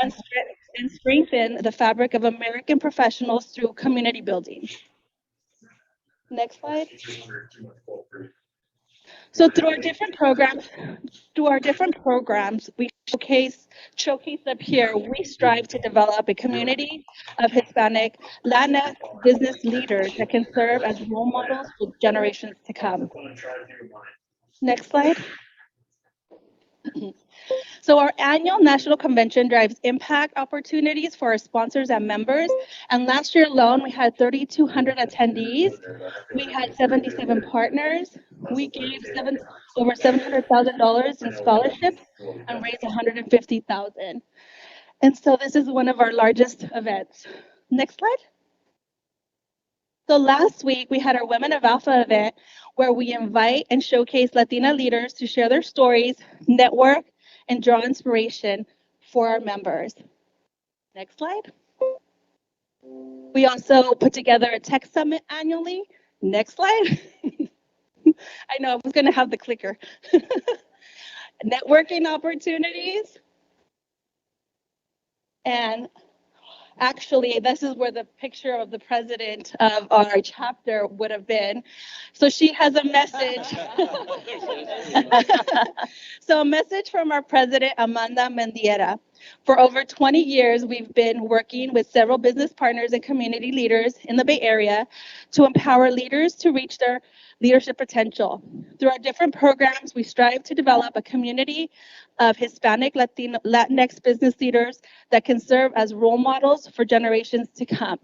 and, and strengthen the fabric of American professionals through community building. Next slide. So through our different programs, we showcase up here. We strive to develop a community of Hispanic, Latinx business leaders that can serve as role models for generations to come. Next slide. So our annual national convention drives impact opportunities for our sponsors and members. And last year alone, we had 3,200 attendees. We had 77 partners. We gave over $700,000 in scholarships and raised $150,000. And so this is one of our largest events. Next slide. So last week, we had our Women of Alpha event where we invite and showcase Latina leaders to share their stories, network, and draw inspiration for our members. Next slide. We also put together a tech summit annually. Next slide. I know I was going to have the clicker. Networking opportunities. And actually, this is where the picture of the president of our chapter would have been. So she has a message. So a message from our president, Amanda Mendieta. For over 20 years, we've been working with several business partners and community leaders in the Bay Area to empower leaders to reach their leadership potential. Through our different programs, we strive to develop a community of Hispanic, Latino, Latinx business leaders that can serve as role models for generations to come.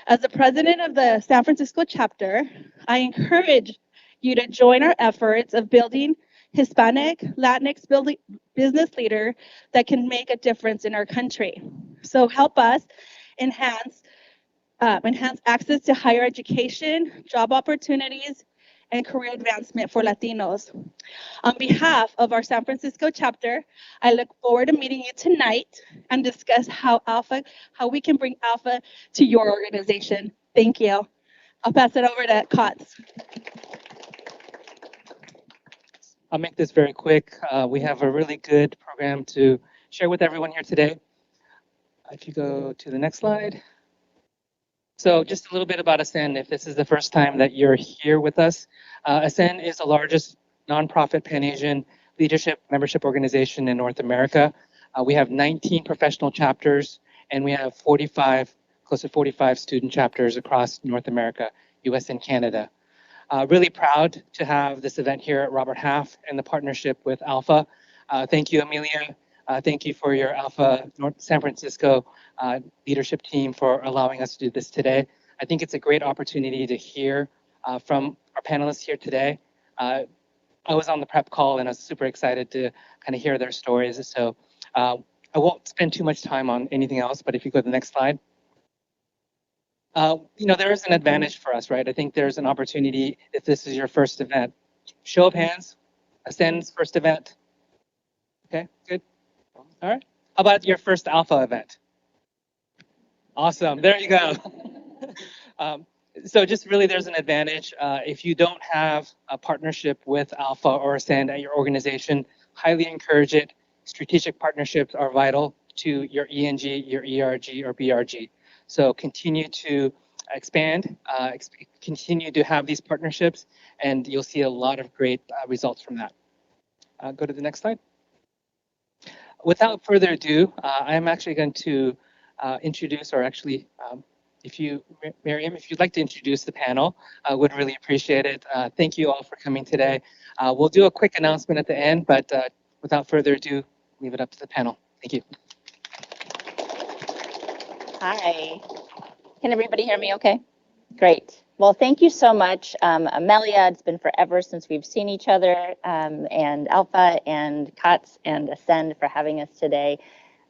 As the president of the San Francisco chapter, I encourage you to join our efforts of building Hispanic, Latinx business leader that can make a difference in our country. So help us enhance access to higher education, job opportunities, and career advancement for Latinos. On behalf of our San Francisco chapter, I look forward to meeting you tonight and discuss how we can bring Alpha to your organization. Thank you. I'll pass it over to Kotz. I'll make this very quick. We have a really good program to share with everyone here today. If you go to the next slide. So just a little bit about Ascend, if this is the first time that you're here with us. Ascend is the largest nonprofit Pan-Asian leadership membership organization in North America. We have 19 professional chapters, and we have close to 45 student chapters across North America, US and Canada. Really proud to have this event here at Robert Half and the partnership with Alpha. Thank you, Amelia. Thank you for your Alpha San Francisco leadership team for allowing us to do this today. I think it's a great opportunity to hear from our panelists here today. I was on the prep call and I was super excited to kind of hear their stories. So I won't spend too much time on anything else, but if you go to the next slide. There is an advantage for us, right? I think there's an opportunity if this is your first event. Show of hands, Ascend's first event. Okay, good. All right. How about your first Alpha event? Awesome. There you go. So just really there's an advantage. If you don't have a partnership with Alpha or Ascend at your organization, highly encourage it. Strategic partnerships are vital to your ENG, your ERG, or BRG. So continue to expand, continue to have these partnerships, and you'll see a lot of great results from that. Go to the next slide. Without further ado, I'm actually going to introduce, or actually, Miriam, if you'd like to introduce the panel, I would really appreciate it. Thank you all for coming today. We'll do a quick announcement at the end, but without further ado, leave it up to the panel. Thank you. Hi. Can everybody hear me okay? Great. Well, thank you so much, Amelia. It's been forever since we've seen each other, and Alpha and Kotz and Ascend for having us today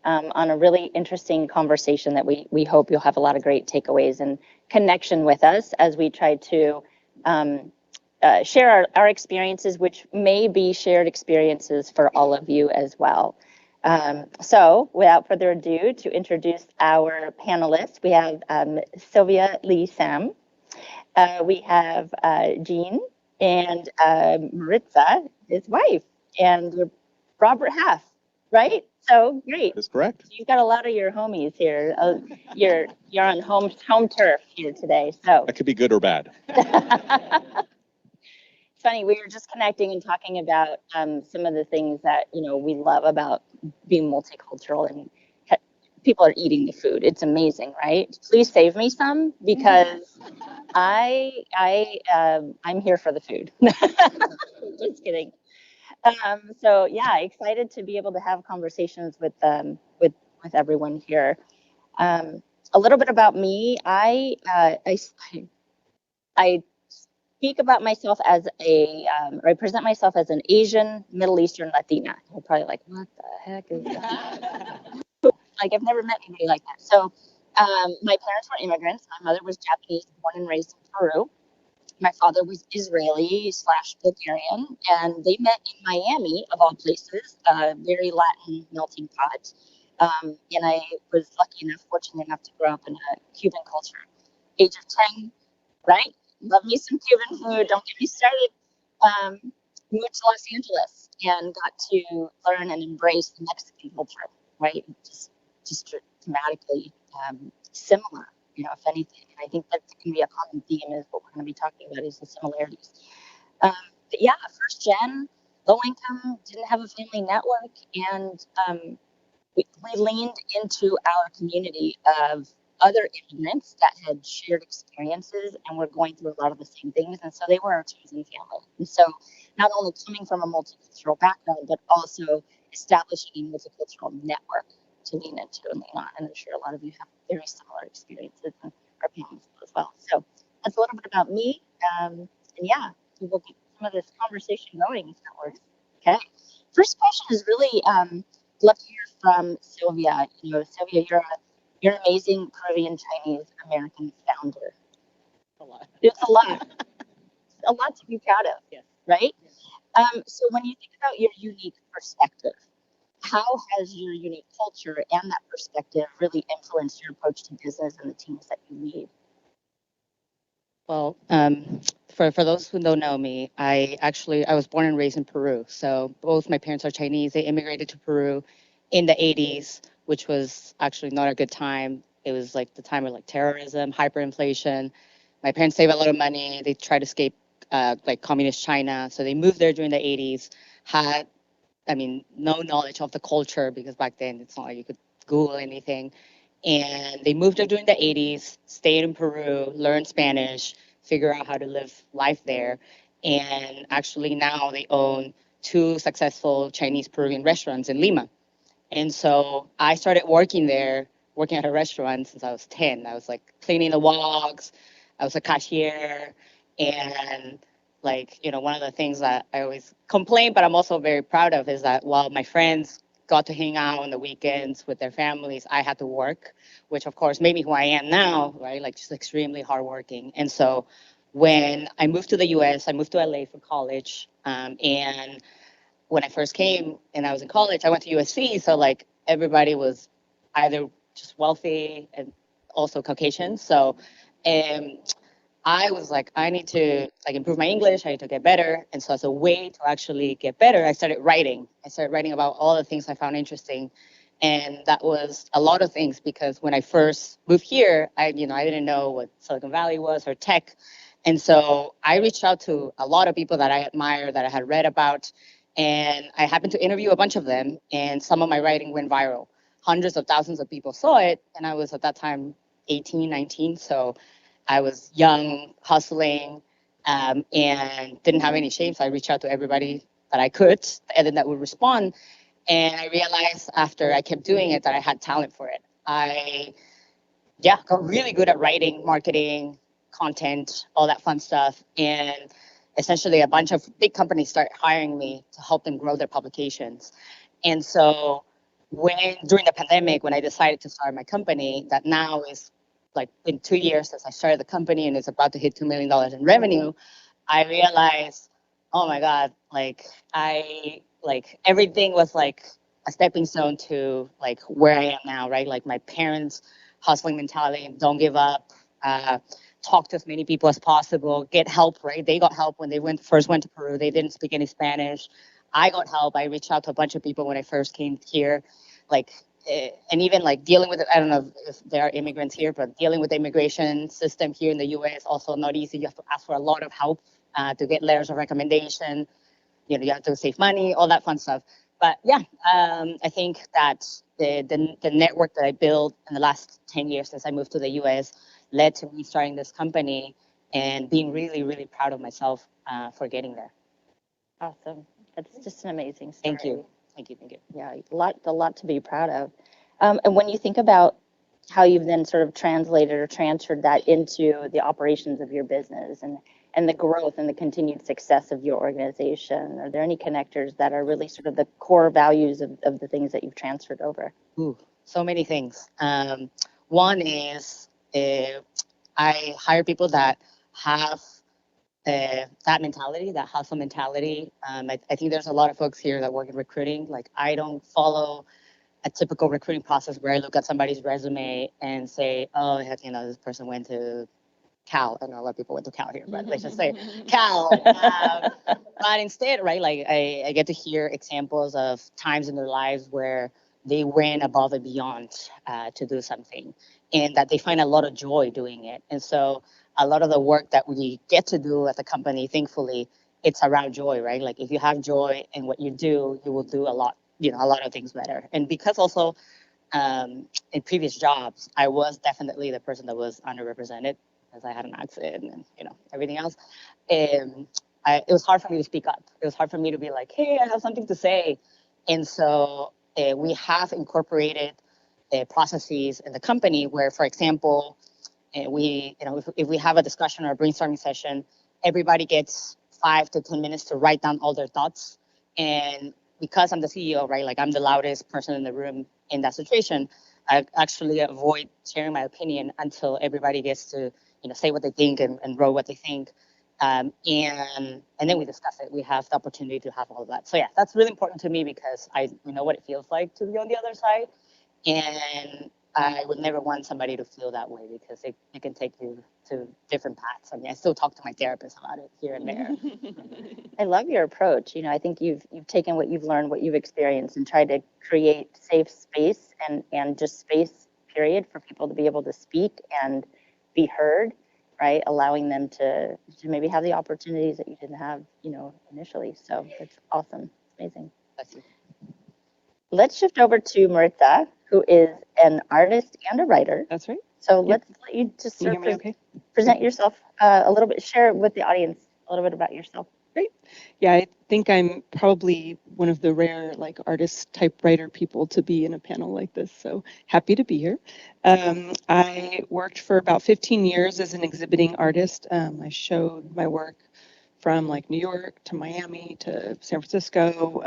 on a really interesting conversation that we hope you'll have a lot of great takeaways and connection with us as we try to share our experiences, which may be shared experiences for all of you as well. So without further ado, to introduce our panelists, we have Sylvia Lee Sam, we have Jean, and Maritza, his wife, and Robert Half, right? So great. That's correct. You've got a lot of your homies here. You're on home turf here today. So That could be good or bad. it's funny. We were just connecting and talking about some of the things that we love about being multicultural, and people are eating the food. It's amazing, right? Please save me some because I'm here for the food. Just kidding. So yeah, excited to be able to have conversations with everyone here. A little bit about me. I speak about myself as or I present myself as an Asian, Middle Eastern Latina. You're probably like, what the heck is that? Like, I've never met anybody like that. So my parents were immigrants. My mother was Japanese, born and raised in Peru. My father was Israeli/Bulgarian, and they met in Miami, of all places, a very Latin melting pot. And I was fortunate enough to grow up in a Cuban culture. Age of 10, right? Love me some Cuban food. Don't get me started. Moved to Los Angeles and got to learn and embrace the Mexican culture, right? Just dramatically similar, if anything. And I think that can be a common theme is what we're going to be talking about is the similarities. But yeah, first gen, low income, didn't have a family network, and we leaned into our community of other immigrants that had shared experiences and were going through a lot of the same things. And so they were our chosen family. And so not only coming from a multicultural background, but also establishing a multicultural network to lean into and lean on. And I'm sure a lot of you have very similar experiences and our families as well. So that's a little bit about me. And yeah, we'll get some of this conversation going if that works. Okay. First question is really love to hear from Sylvia. Sylvia, you're an amazing Peruvian Chinese American founder. A lot. It's a lot. A lot to be proud of. Yes. Right? So when you think about your unique perspective, how has your unique culture and that perspective really influenced your approach to business and the teams that you lead? Well, for those who don't know me, I was born and raised in Peru. So both my parents are Chinese. They immigrated to Peru in the 80s, which was actually not a good time. It was like the time of like terrorism, hyperinflation. My parents saved a lot of money. They tried to escape like communist China. So they moved there during the 80s, had, no knowledge of the culture because back then it's not like you could Google anything. And they moved there during the 80s, stayed in Peru, learned Spanish, figure out how to live life there. And actually now they own 2 successful Chinese Peruvian restaurants in Lima. And so I started working there, working at a restaurant since I was 10. I was like cleaning the walks, I was a cashier. And one of the things that I always complain, but I'm also very proud of is that while my friends got to hang out on the weekends with their families, I had to work, which of course made me who I am now, right? Like just extremely hardworking. And so when I moved to the US, I moved to LA for college. And when I first came and I was in college, I went to USC. So like everybody was either just wealthy and also Caucasian. So I was like, I need to improve my English. I need to get better. And so as a way to actually get better, I started writing. I started writing about all the things I found interesting. And that was a lot of things because when I first moved here, I didn't know what Silicon Valley was or tech. And so I reached out to a lot of people that I admire, that I had read about. And I happened to interview a bunch of them. And some of my writing went viral. Hundreds of thousands of people saw it. And I was at that time 18, 19. So I was young, hustling, and didn't have any shame. So I reached out to everybody that I could, and then that would respond. And I realized after I kept doing it that I had talent for it. I got really good at writing, marketing, content, all that fun stuff. And essentially a bunch of big companies started hiring me to help them grow their publications. And so during the pandemic, when I decided to start my company, that now is like in 2 years since I started the company and it's about to hit $2 million in revenue, I realized, oh my God, everything was like a stepping stone to like where I am now, right? Like my parents' hustling mentality, don't give up, talk to as many people as possible, get help, right? They got help when they first went to Peru. They didn't speak any Spanish. I got help. I reached out to a bunch of people when I first came here. like, and even like dealing with it, I don't know if there are immigrants here, but dealing with the immigration system here in the US also not easy. You have to ask for a lot of help to get letters of recommendation. You know, you have to save money, all that fun stuff. But yeah, I think that the network that I built in the last 10 years since I moved to the US led to me starting this company and being really, really proud of myself for getting there. Awesome. That's just an amazing story. Thank you. Thank you. Thank you. Yeah, a lot to be proud of. And when you think about how you've then sort of translated or transferred that into the operations of your business and the growth and the continued success of your organization, are there any connectors that are really sort of the core values of the things that you've transferred over? Ooh, so many things. One is I hire people that have that mentality, that hustle mentality. I think there's a lot of folks here that work in recruiting. Like, I don't follow a typical recruiting process where I look at somebody's resume and say, oh, you know, this person went to Cal. I know a lot of people went to Cal here, but let's just say Cal. But instead, right, like I get to hear examples of times in their lives where they went above and beyond to do something, and that they find a lot of joy doing it. And so a lot of the work that we get to do at the company, thankfully, it's around joy, right? Like, if you have joy in what you do, you will do a lot, you know, a lot of things better. And because also in previous jobs, I was definitely the person that was underrepresented because I had an accent and, you know, everything else. It was hard for me to speak up. It was hard for me to be like, hey, I have something to say. And so we have incorporated processes in the company where, for example, we, you know, if we have a discussion or a brainstorming session, everybody gets 5 to 10 minutes to write down all their thoughts. And because I'm the CEO, right, like I'm the loudest person in the room in that situation, I actually avoid sharing my opinion until everybody gets to, you know, say what they think and wrote what they think. And then we discuss it. We have the opportunity to have all of that. So yeah, that's really important to me because we know what it feels like to be on the other side. And I would never want somebody to feel that way because it can take you to different paths. I mean, I still talk to my therapist about it here and there. I love your approach. You know, I think you've taken what you've learned, what you've experienced, and tried to create safe space and just space, period, for people to be able to speak and be heard, right? Allowing them to maybe have the opportunities that you didn't have, you know, initially. So it's awesome. Amazing. That's it. Let's shift over to Maritza, who is an artist and a writer. That's right. So Yep. let's let you just Can you sort hear of me okay? present yourself a little bit, share with the audience a little bit about yourself. Great. Yeah, I think I'm probably one of the rare like artist type writer people to be in a panel like this. So happy to be here. I worked for about 15 years as an exhibiting artist. I showed my work from like New York to Miami to San Francisco.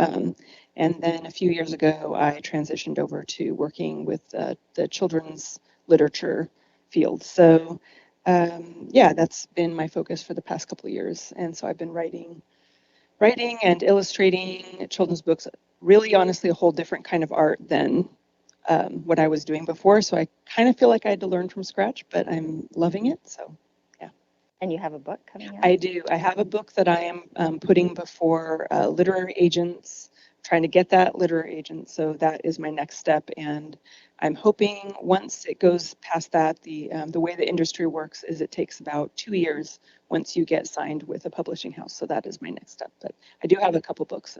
And then a few years ago, I transitioned over to working with the children's literature field. So yeah, that's been my focus for the past couple of years. And so I've been writing and illustrating children's books, really honestly a whole different kind of art than what I was doing before. So I kind of feel like I had to learn from scratch, but I'm loving it. So yeah. And you have a book coming out? I do. I have a book that I am putting before literary agents, trying to get that literary agent. So that is my next step. And I'm hoping once it goes past that, the way the industry works is it takes about 2 years once you get signed with a publishing house. So that is my next step. But I do have a couple books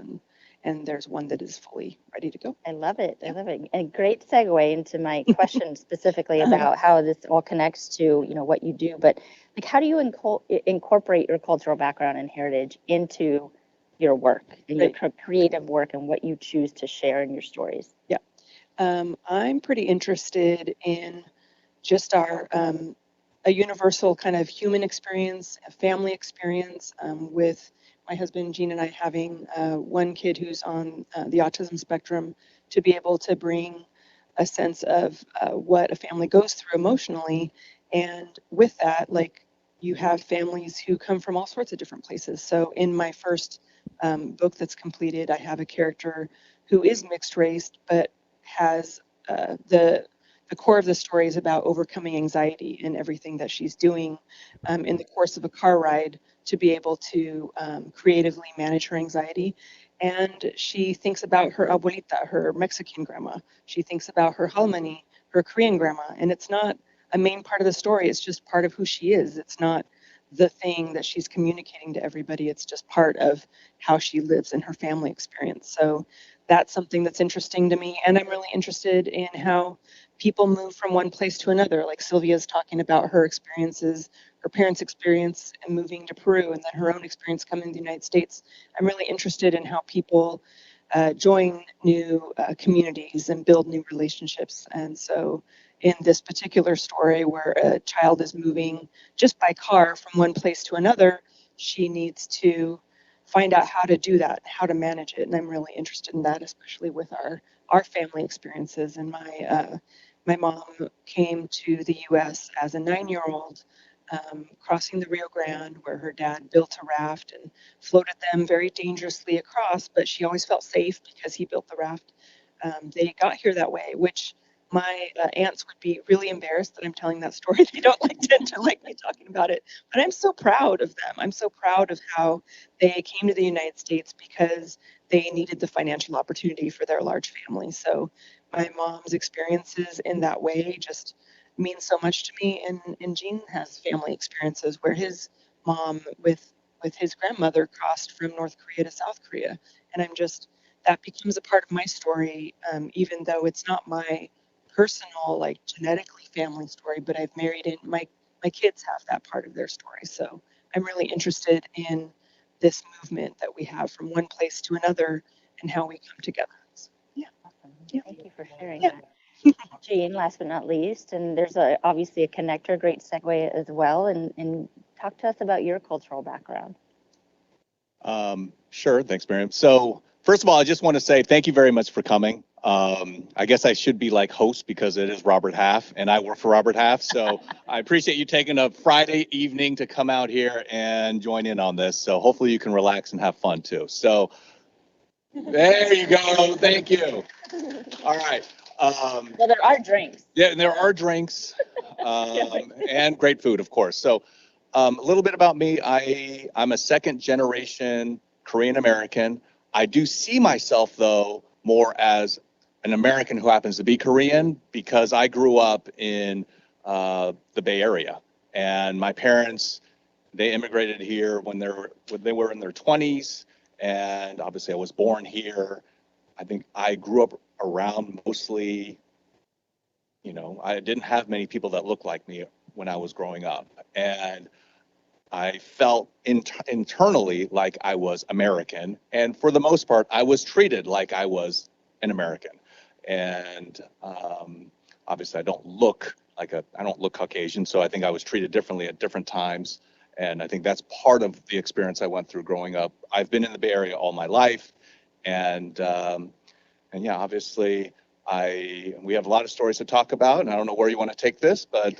and there's one that is fully ready to go. I love it. I love it. And great segue into my question specifically about how this all connects to, you know, what you do. But like, how do you incorporate your cultural background and heritage into your work and your creative work and what you choose to share in your stories? Yeah. I'm pretty interested in just our a universal kind of human experience, a family experience, with my husband Gene and I having one kid who's on the autism spectrum, to be able to bring a sense of what a family goes through emotionally. And with that, like, you have families who come from all sorts of different places. So in my first book that's completed, I have a character who is mixed race, but has the core of the story is about overcoming anxiety and everything that she's doing in the course of a car ride to be able to creatively manage her anxiety. And she thinks about her abuelita, her Mexican grandma. She thinks about her halmani, her Korean grandma. And it's not a main part of the story. It's just part of who she is. It's not the thing that she's communicating to everybody. It's just part of how she lives and her family experience. So that's something that's interesting to me. And I'm really interested in how people move from one place to another. Like Sylvia's talking about her experiences, her parents' experience and moving to Peru, and then her own experience coming to the United States. I'm really interested in how people join new communities and build new relationships. And so in this particular story where a child is moving just by car from one place to another, she needs to find out how to do that, how to manage it. And I'm really interested in that, especially with our family experiences. And my mom came to the US as a 9-year-old, crossing the Rio Grande, where her dad built a raft and floated them very dangerously across, but she always felt safe because he built the raft. They got here that way, which my aunts would be really embarrassed that I'm telling that story. They don't tend to like me talking about it, but I'm so proud of them. I'm so proud of how they came to the United States because they needed the financial opportunity for their large family. So my mom's experiences in that way just mean so much to me. And Gene has family experiences where his mom with his grandmother crossed from North Korea to South Korea. And that becomes a part of my story, even though it's not my personal, like genetically family story, but I've married in my kids have that part of their story. So I'm really interested in this movement that we have from one place to another and how we come together. So, yeah. Yeah. Thank you for sharing Yeah. that. Jean, last but not least, and there's obviously a connector, great segue as well, and talk to us about your cultural background. Sure. Thanks, Miriam. So first of all, I just want to say thank you very much for coming. I guess I should be like host because it is Robert Half and I work for Robert Half. So I appreciate you taking a Friday evening to come out here and join in on this. So hopefully you can relax and have fun too. So there you go. Thank you. All right. Well, there are drinks. Yeah, and there are drinks and great food, of course. So a little bit about me. I'm a second generation Korean American. I do see myself, though, more as an American who happens to be Korean because I grew up in the Bay Area. And my parents, they immigrated here when they were in their 20s. And obviously I was born here. I think I grew up around mostly, I didn't have many people that looked like me when I was growing up. And I felt internally like I was American. And for the most part, I was treated like I was an American. And obviously, I don't look Caucasian. So I think I was treated differently at different times. And I think that's part of the experience I went through growing up. I've been in the Bay Area all my life. And yeah, obviously, we have a lot of stories to talk about, and I don't know where you want to take this, but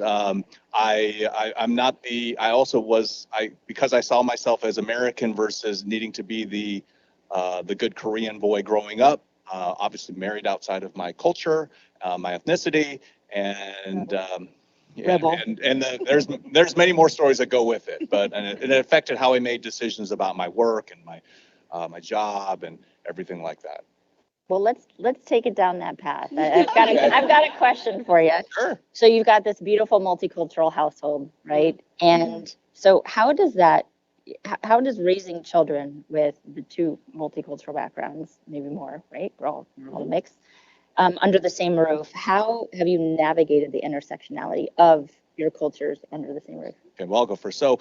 because I saw myself as American versus needing to be the good Korean boy growing up, obviously married outside of my culture, my ethnicity, and Rebel. there's many more stories that go with it, but and it affected how I made decisions about my work and my job and everything like that. Well, let's take it down that path. I've got a question for you. Sure. So you've got this beautiful multicultural household, right? And so how does raising children with the two multicultural backgrounds, maybe more, right? We're all mixed, under the same roof. How have you navigated the intersectionality of your cultures under the same roof? Okay, well, I'll go first. So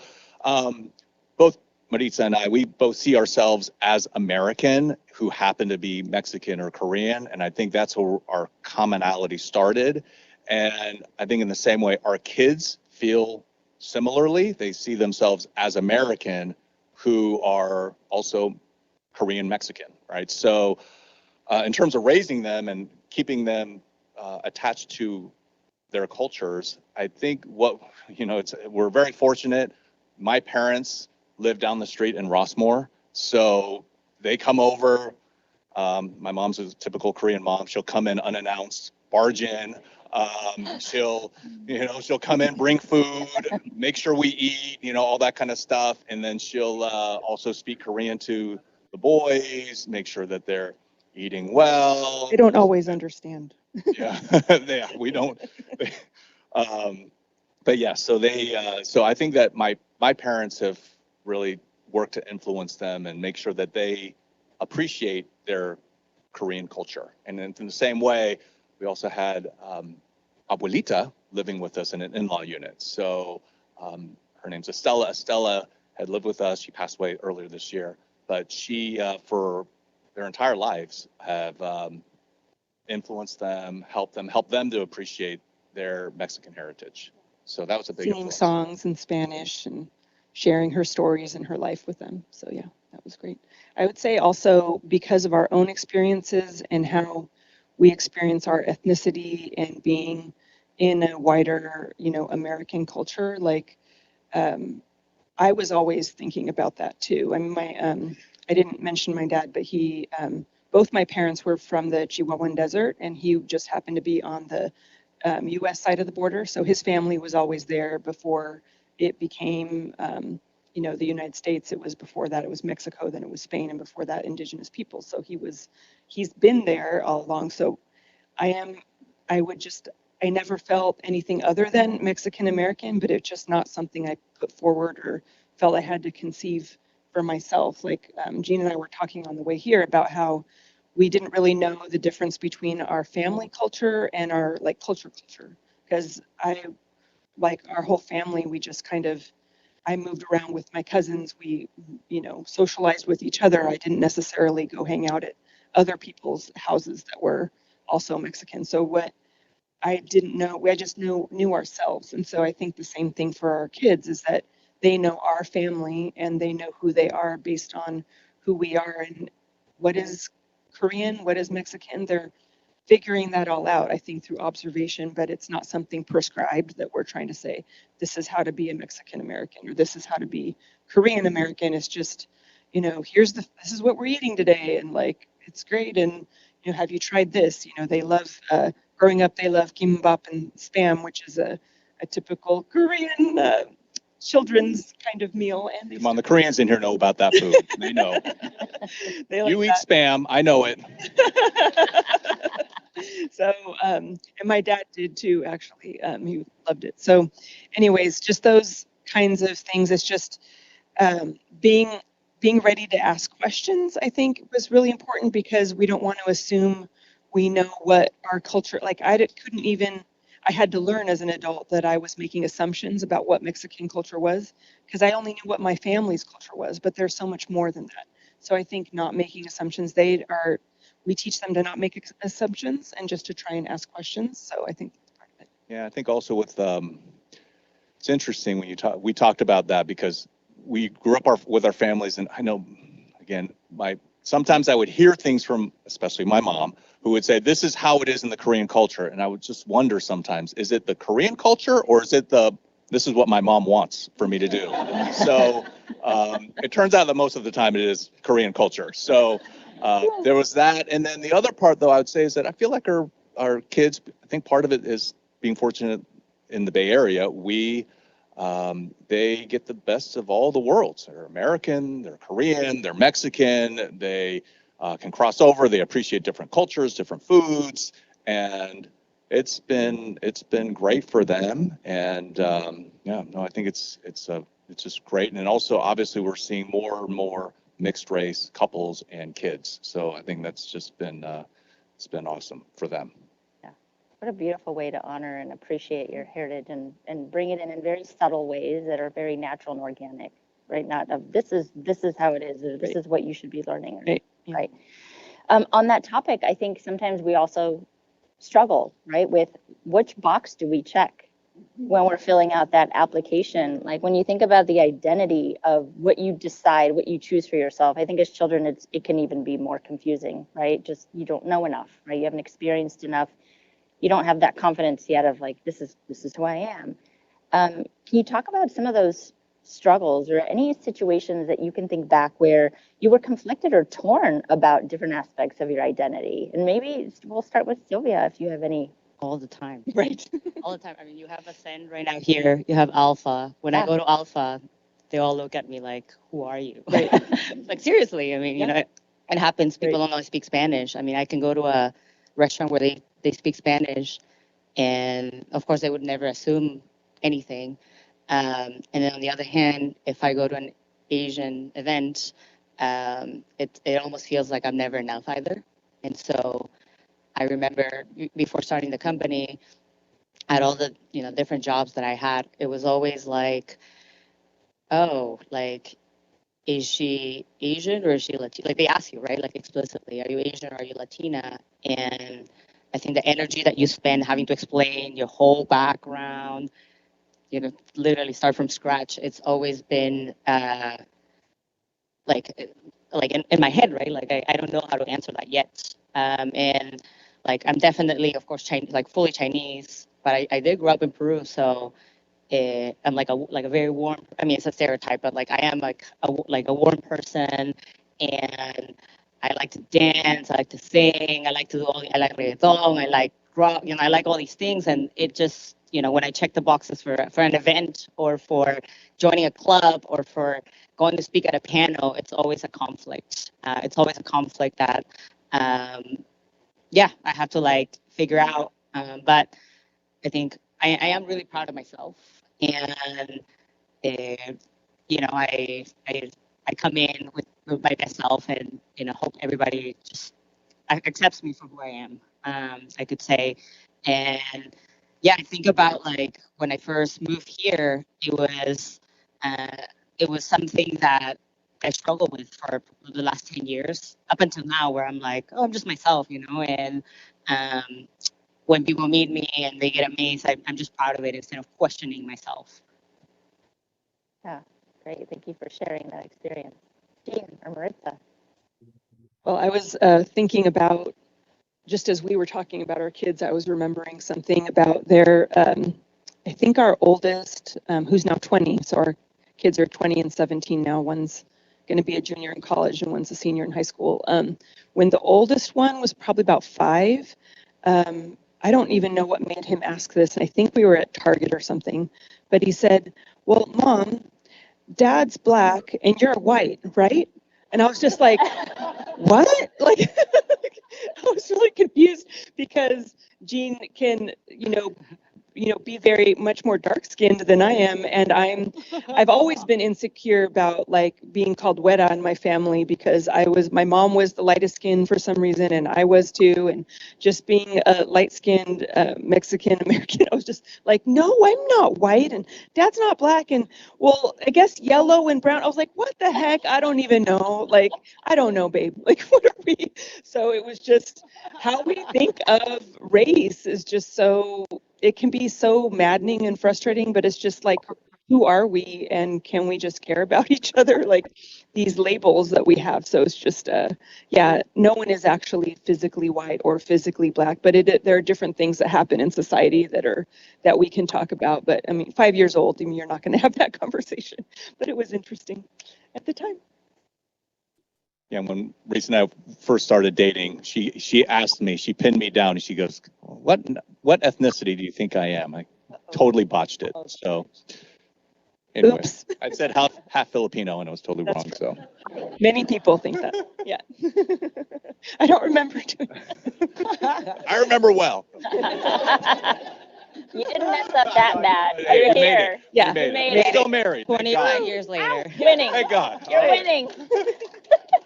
both Maritza and we both see ourselves as American who happen to be Mexican or Korean. And I think that's where our commonality started. And I think in the same way, our kids feel similarly. They see themselves as American who are also Korean Mexican, right? So in terms of raising them and keeping them attached to their cultures, I think we're very fortunate. My parents live down the street in Rossmore, so they come over. My mom's a typical Korean mom. She'll come in unannounced, barge in. She'll come in, bring food, make sure we eat, all that kind of stuff, and then she'll also speak Korean to the boys, make sure that they're eating well. They don't always understand. Yeah, yeah, we don't. But yeah, so so I think that my parents have really worked to influence them and make sure that they appreciate their Korean culture. And then in the same way, we also had abuelita living with us in an in-law unit. So her name's Estella. Estella had lived with us. She passed away earlier this year, but she, for their entire lives, have influenced them, help them to appreciate their Mexican heritage. So that was a big Singing influence. songs in Spanish and sharing her stories and her life with them. So yeah, that was great. I would say also because of our own experiences and how we experience our ethnicity and being in a wider, American culture, like I was always thinking about that too. I mean, I didn't mention my dad, but both my parents were from the Chihuahuan Desert, and he just happened to be on the U.S. side of the border. So his family was always there before it became, the United States. It was before that, it was Mexico, then it was Spain, and before that, indigenous people. So he's been there all along. So I never felt anything other than Mexican American, but it's just not something I put forward or felt I had to conceive for myself. Like Jean and I were talking on the way here about how we didn't really know the difference between our family culture and our like culture, because our whole family, we just I moved around with my cousins. We, socialized with each other. I didn't necessarily go hang out at other people's houses that were also Mexican. So what I didn't know, I just knew ourselves. And so I think the same thing for our kids is that they know our family and they know who they are based on who we are and what is Korean, what is Mexican. They're figuring that all out, I think, through observation, but it's not something prescribed that we're trying to say, this is how to be a Mexican American or this is how to be Korean American. It's just, this is what we're eating today. And like, it's great. And, have you tried this? They love, growing up, they love kimbap and spam, which is a typical Korean children's kind of meal. And Come on, the Koreans in here know about that food. They know. they like You eat that. spam, I know it. So, and my dad did too, actually. He loved it. So, anyways, just those kinds of things. It's just being ready to ask questions, I think, was really important because we don't want to assume we know what our culture, like I had to learn as an adult that I was making assumptions about what Mexican culture was because I only knew what my family's culture was, but there's so much more than that. So I think not making assumptions, we teach them to not make assumptions and just to try and ask questions. So I think that's part of it. Yeah, I think also with it's interesting when we talked about that because we grew up with our families, and I know, again, sometimes I would hear things from, especially my mom, who would say, "This is how it is in the Korean culture," and I would just wonder sometimes, is it the Korean culture or is it this is what my mom wants for me to do? So it turns out that most of the time it is Korean culture. So there was that, and then the other part, though, I would say is that I feel like our kids. I think part of it is being fortunate in the Bay Area. They get the best of all the worlds. They're American, they're Korean, they're Mexican. They can cross over. They appreciate different cultures, different foods, and it's been great for them. And I think it's just great. And then also, obviously, we're seeing more and more mixed race couples and kids. So I think that's just been it's been awesome for them. What a beautiful way to honor and appreciate your heritage and bring it in very subtle ways that are very natural and organic, right? Not of this is how it is, or this is what you should be learning, Right. Yeah. right? On that topic, I think sometimes we also struggle, right, with which box do we check when we're filling out that application? Like when you think about the identity of what you decide, what you choose for yourself, I think as children, it can even be more confusing, right? Just you don't know enough, right? You haven't experienced enough. You don't have that confidence yet of like, this is who I am. Can you talk about some of those struggles or any situations that you can think back where you were conflicted or torn about different aspects of your identity? And maybe we'll start with Sylvia if you have any. All the time. Right. All the time. I mean, you have Ascend right now here. You have Alpha. When I go to Alpha, they all look at me like, who are you? Right. Like, seriously, I mean, you Yeah. know, it happens. People Right. don't know I speak Spanish. I mean, I can go to a restaurant where they speak Spanish, and of course, they would never assume anything. And then on the other hand, if I go to an Asian event, it almost feels like I'm never enough either. And so I remember before starting the company, at all the different jobs that I had, it was always like, oh, like, is she Asian or is she Latina? Like, they ask you, right? Like, explicitly, are you Asian or are you Latina? And I think the energy that you spend having to explain your whole background, literally start from scratch, it's always been like in my head, right? Like, I don't know how to answer that yet. And like, I'm definitely, of course, Chinese, like fully Chinese, but I did grow up in Peru, so I'm like a very warm. I mean, it's a stereotype, but like, I am like a warm person, and I like to dance, I like to sing, I like reggaeton, I like rock, I like all these things, and it just, when I check the boxes for an event or for joining a club or for going to speak at a panel, it's always a conflict. It's always a conflict that, yeah, I have to like figure out. But I think I am really proud of myself, and uh, I come in with my best self, and hope everybody just accepts me for who I am. I could say, and yeah, I think about like when I first moved here, uh, it was something that I struggled with for the last 10 years up until now, where I'm like, oh, I'm just myself, and um, when people meet me and they get amazed, I'm just proud of it instead of questioning myself. Yeah, great. Thank you for sharing that experience. Jean or Maritza? Well, I was thinking about, just as we were talking about our kids, I was remembering something about their, I think our oldest, who's now 20, so our kids are 20 and 17 now. One's going to be a junior in college and one's a senior in high school. When the oldest one was probably about 5, I don't even know what made him ask this. And I think we were at Target or something, but he said, well, Mom, Dad's black and you're white, right? And I was just like, what? Like, I was really confused because Jean can, be very much more dark skinned than I am. And I've always been insecure about like being called Weta in my family because my mom was the lightest skinned for some reason and I was too. And just being a light skinned Mexican American, I was just like, no, I'm not white and Dad's not black. And well, I guess yellow and brown. I was like, what the heck? I don't even know. Like, I don't know, babe. Like, what are we? So it was just how we think of race is just so, it can be so maddening and frustrating, but it's just like, who are we and can we just care about each other? Like these labels that we have. So it's just, yeah, no one is actually physically white or physically black, but there are different things that happen in society that we can talk about. But I mean, 5 years old, I mean, you're not going to have that conversation, but it was interesting at the time. Yeah, when Reese and I first started dating, she asked me, she pinned me down, and she goes, "What ethnicity do you think I am?" I totally botched it. So anyway, Oops. I said half Filipino, and I was totally wrong. Right. So Many people think that. Yeah. I don't remember doing that. I remember well. You didn't mess up that bad. Hey, You're we made here. it. Yeah. We made made it. We're it. still married. Thank 25 God. years later. Winning. Thank God. You're All right. winning.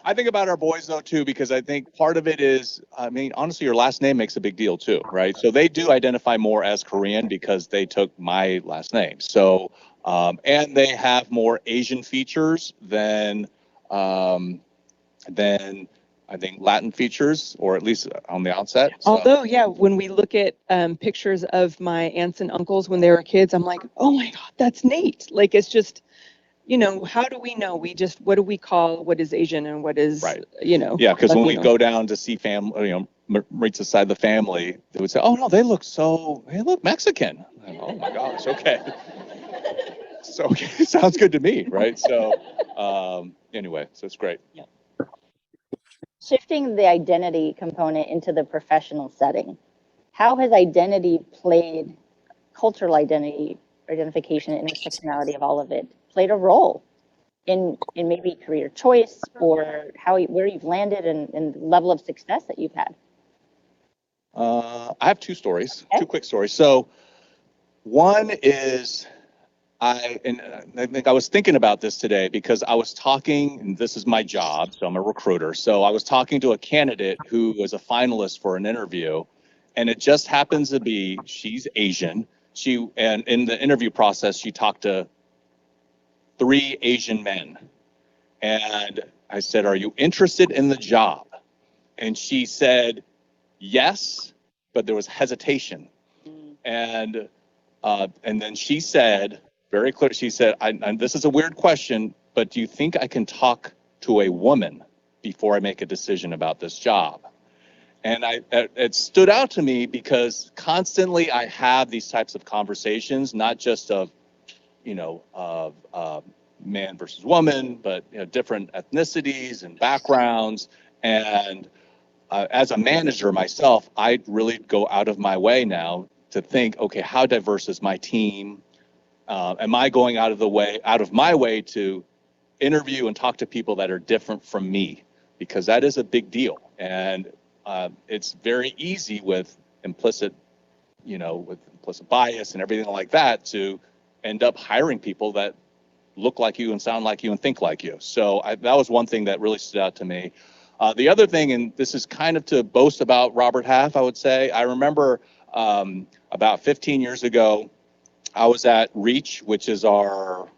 I think about our boys though too, because I think part of it is, I mean, honestly, your last name makes a big deal too, right? So they do identify more as Korean because they took my last name. So, and they have more Asian features than I think Latin features, or at least on the outset. So, Although, yeah, when we look at pictures of my aunts and uncles when they were kids, I'm like, oh my God, that's Nate. Like, it's just, how do we know? What do we call what is Asian and what is, right. Yeah, because when we Latino? go down to see family, Maritza's side of the family, they would say, "Oh no, they look Mexican." Like, oh my gosh, okay. So it sounds good to me, right? So anyway, so it's great. Yeah. Shifting the identity component into the professional setting, how has identity played, cultural identity, identification, intersectionality of all of it, played a role in maybe career choice or where you've landed and the level of success that you've had? I have two stories, Okay. two quick stories. So one is I think I was thinking about this today because I was talking, and this is my job, so I'm a recruiter. So I was talking to a candidate who was a finalist for an interview, and it just happens to be she's Asian. And in the interview process, she talked to 3 Asian men. And I said, "Are you interested in the job?" And she said, "Yes," but there was hesitation. And then she said, very clear, she said, this is a weird question, but do you think I can talk to a woman before I make a decision about this job? And it stood out to me because constantly I have these types of conversations, not just of, man versus woman, but different ethnicities and backgrounds. And as a manager myself, I really go out of my way now to think, okay, how diverse is my team? Am I going out of my way to interview and talk to people that are different from me? Because that is a big deal, and it's very easy with implicit bias and everything like that to end up hiring people that look like you and sound like you and think like you. So that was one thing that really stood out to me. The other thing, and this is kind of to boast about Robert Half, I would say, I remember about 15 years ago, I was at Reach, which is our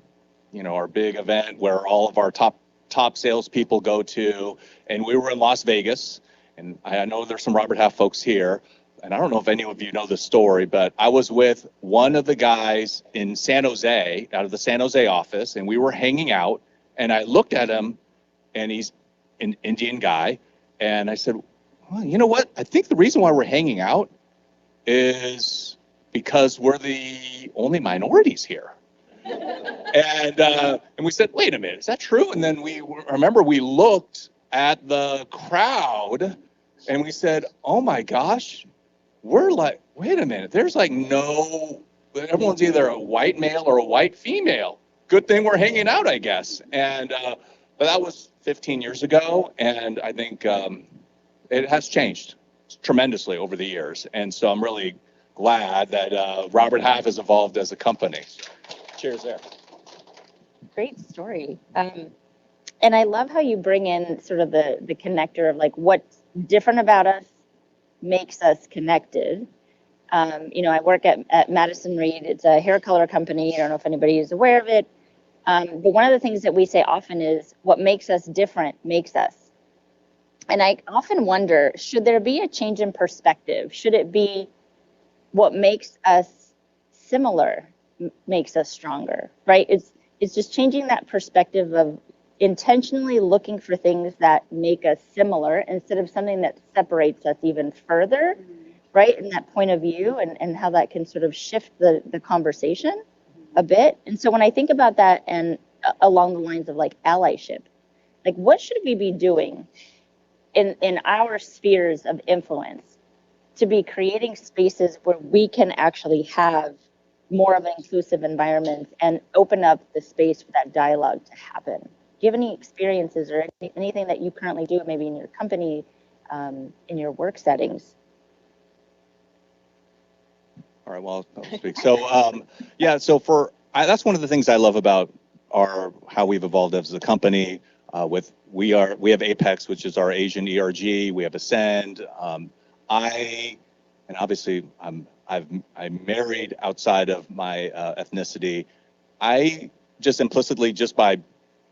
big event where all of our top salespeople go to, and we were in Las Vegas. And I know there's some Robert Half folks here, and I don't know if any of you know this story, but I was with one of the guys in San Jose, out of the San Jose office, and we were hanging out, and I looked at him, and he's an Indian guy, and I said, well, you know what? I think the reason why we're hanging out is because we're the only minorities here. And we said, wait a minute, is that true? And then we looked at the crowd and we said, oh my gosh, we're like, wait a minute, there's like everyone's either a white male or a white female. Good thing we're hanging out, I guess. And but that was 15 years ago, and I think it has changed tremendously over the years. And so I'm really glad that Robert Half has evolved as a company. Cheers there. Great story. And I love how you bring in sort of the connector of like what's different about us makes us connected. I work at Madison Reed. It's a hair color company. I don't know if anybody is aware of it. But one of the things that we say often is what makes us different makes us. And I often wonder, should there be a change in perspective? Should it be what makes us similar makes us stronger, right? It's just changing that perspective of intentionally looking for things that make us similar instead of something that separates us even further, right? And that point of view and how that can sort of shift the conversation a bit. And so when I think about that and along the lines of like allyship, like what should we be doing in our spheres of influence to be creating spaces where we can actually have more of an inclusive environment and open up the space for that dialogue to happen? Do you have any experiences or anything that you currently do, maybe in your company, in your work settings? All right, well, I'll speak. So, that's one of the things I love about how we've evolved as a company. We have Apex, which is our Asian ERG. We have Ascend. And obviously I'm married outside of my ethnicity. I just implicitly, just by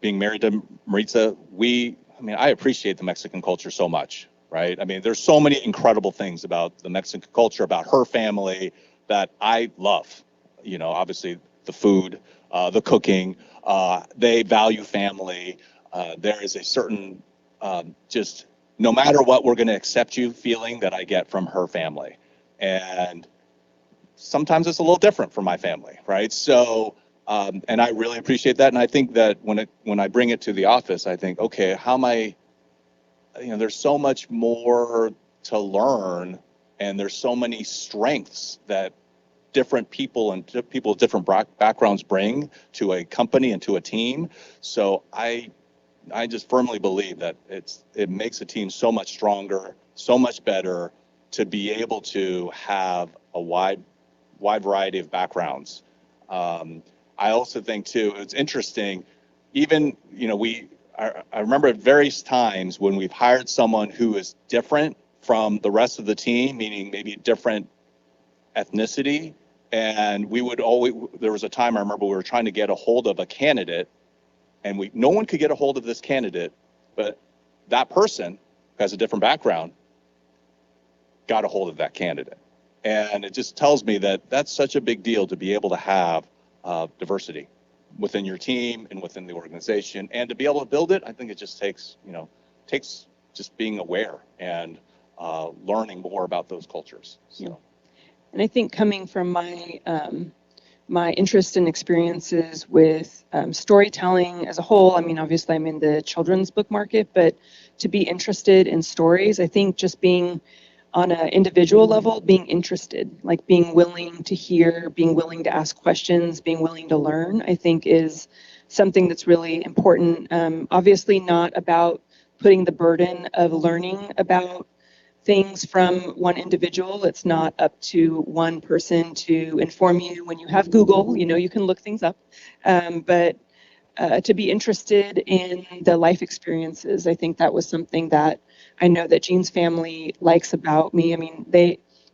being married to Maritza, I appreciate the Mexican culture so much, right? I mean, there's so many incredible things about the Mexican culture, about her family that I love. Obviously the food, the cooking, they value family. There is a certain just no matter what, we're going to accept you feeling that I get from her family. And sometimes it's a little different from my family, right? So, and I really appreciate that. And I think that when I bring it to the office, I think, okay, how am I, there's so much more to learn, and there's so many strengths that different people and people with different backgrounds bring to a company and to a team. So I just firmly believe that it makes a team so much stronger, so much better to be able to have a wide variety of backgrounds. I also think too, it's interesting, even, I remember at various times when we've hired someone who is different from the rest of the team, meaning maybe different ethnicity, and there was a time I remember we were trying to get a hold of a candidate, and no one could get a hold of this candidate, but that person who has a different background got a hold of that candidate. And it just tells me that that's such a big deal to be able to have diversity within your team and within the organization, and to be able to build it. I think it just takes just being aware and learning more about those cultures. So. Yeah. And I think coming from my interest and experiences with storytelling as a whole, I mean, obviously I'm in the children's book market, but to be interested in stories, I think just being on an individual level, being interested, like being willing to hear, being willing to ask questions, being willing to learn, I think is something that's really important. Obviously not about putting the burden of learning about things from one individual. It's not up to one person to inform you. When you have Google, you can look things up. But to be interested in the life experiences, I think that was something that I know that Jean's family likes about me. I mean,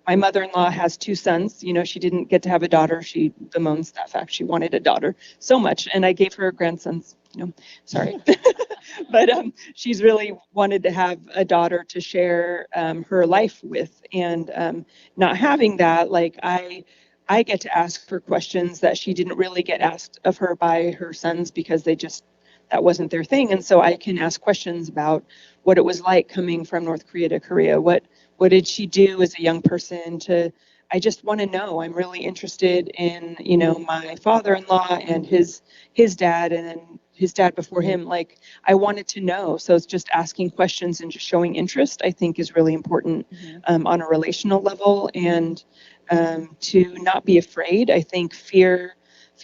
my mother-in-law has 2 sons. She didn't get to have a daughter. She bemoans that fact. She wanted a daughter so much, and I gave her grandsons. Sorry. But she's really wanted to have a daughter to share her life with, and not having that, like I get to ask her questions that she didn't really get asked of her by her sons, because that wasn't their thing. And so I can ask questions about what it was like coming from North Korea to Korea. What did she do as a young person I just want to know. I'm really interested in, my father-in-law and his dad, and then his dad before him. Like, I wanted to know. So it's just asking questions and just showing interest, I think, is really important on a relational level. And to not be afraid. I think fear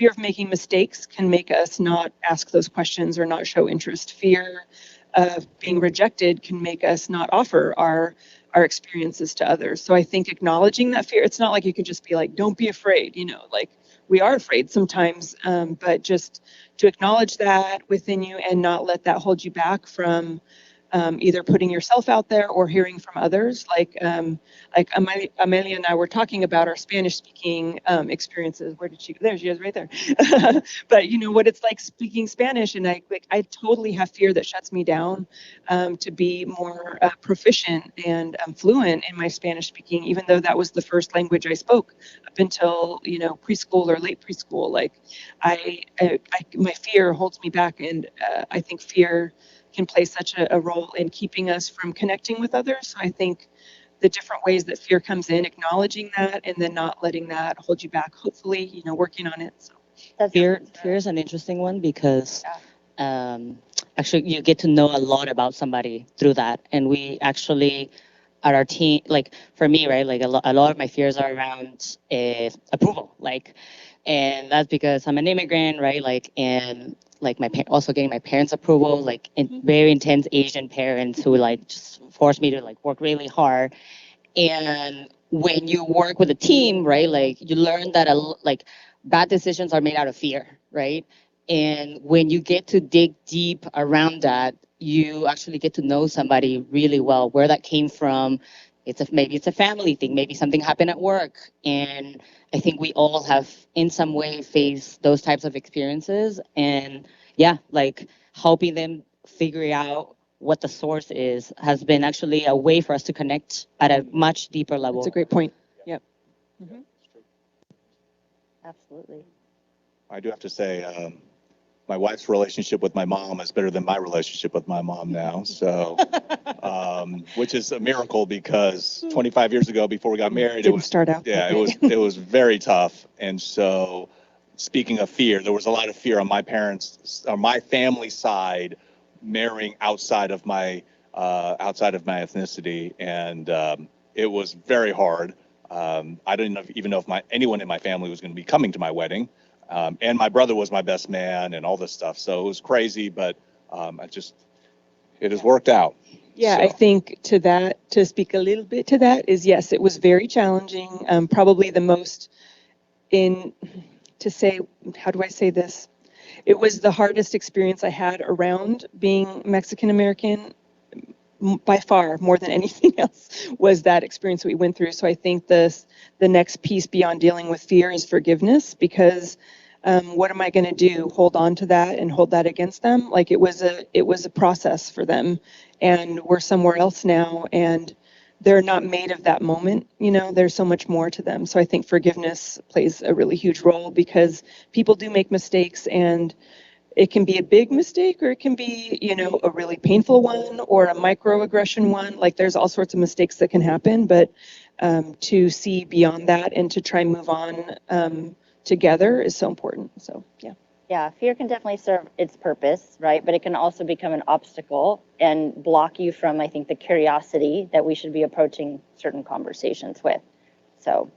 of making mistakes can make us not ask those questions or not show interest. Fear of being rejected can make us not offer our experiences to others. So I think acknowledging that fear, it's not like you can just be like, don't be afraid, like we are afraid sometimes, but just to acknowledge that within you and not let that hold you back from either putting yourself out there or hearing from others. Like Amelia and I were talking about our Spanish speaking experiences. Where did she go? There she is, right there. But what it's like speaking Spanish, and I totally have fear that shuts me down to be more proficient and fluent in my Spanish speaking, even though that was the first language I spoke up until preschool or late preschool. Like my fear holds me back, and I think fear can play such a role in keeping us from connecting with others. So I think the different ways that fear comes in, acknowledging that, and then not letting that hold you back, hopefully, working on it. So Fear is an interesting one, because actually you get to know a lot about somebody through that. And we actually, at our team, like for me, right, like a lot of my fears are around approval, and that's because I'm an immigrant, right, and also getting my parents' approval, very intense Asian parents who just forced me to work really hard. And when you work with a team, right, you learn that bad decisions are made out of fear, right? And when you get to dig deep around that, you actually get to know somebody really well, where that came from. Maybe it's a family thing, maybe something happened at work. And I think we all have in some way faced those types of experiences, and helping them figure out what the source is has been actually a way for us to connect at a much deeper level. That's a great point. Yep. Yeah, it's true. Absolutely. I do have to say, my wife's relationship with my mom is better than my relationship with my mom now. So, which is a miracle, because 25 years ago, before we got married, it was very tough. And so, speaking of fear, there was a lot of fear on my family side, marrying outside of my ethnicity, and it was very hard. I didn't even know if anyone in my family was going to be coming to my wedding. And my brother was my best man and all this stuff. So it was crazy, but it has worked out. Yeah, So. I think to speak a little bit to that is, yes, it was very challenging. Probably the most how do I say this? It was the hardest experience I had around being Mexican American by far, more than anything else, was that experience we went through. So I think the next piece beyond dealing with fear is forgiveness, because what am I going to do? Hold on to that and hold that against them? Like it was a process for them, and we're somewhere else now, and they're not made of that moment. There's so much more to them. So I think forgiveness plays a really huge role, because people do make mistakes, and it can be a big mistake, or it can be, a really painful one, or a microaggression one. Like there's all sorts of mistakes that can happen, but to see beyond that and to try and move on together is so important. So, yeah. Yeah, fear can definitely serve its purpose, right? But it can also become an obstacle and block you from, I think, the curiosity that we should be approaching certain conversations with. So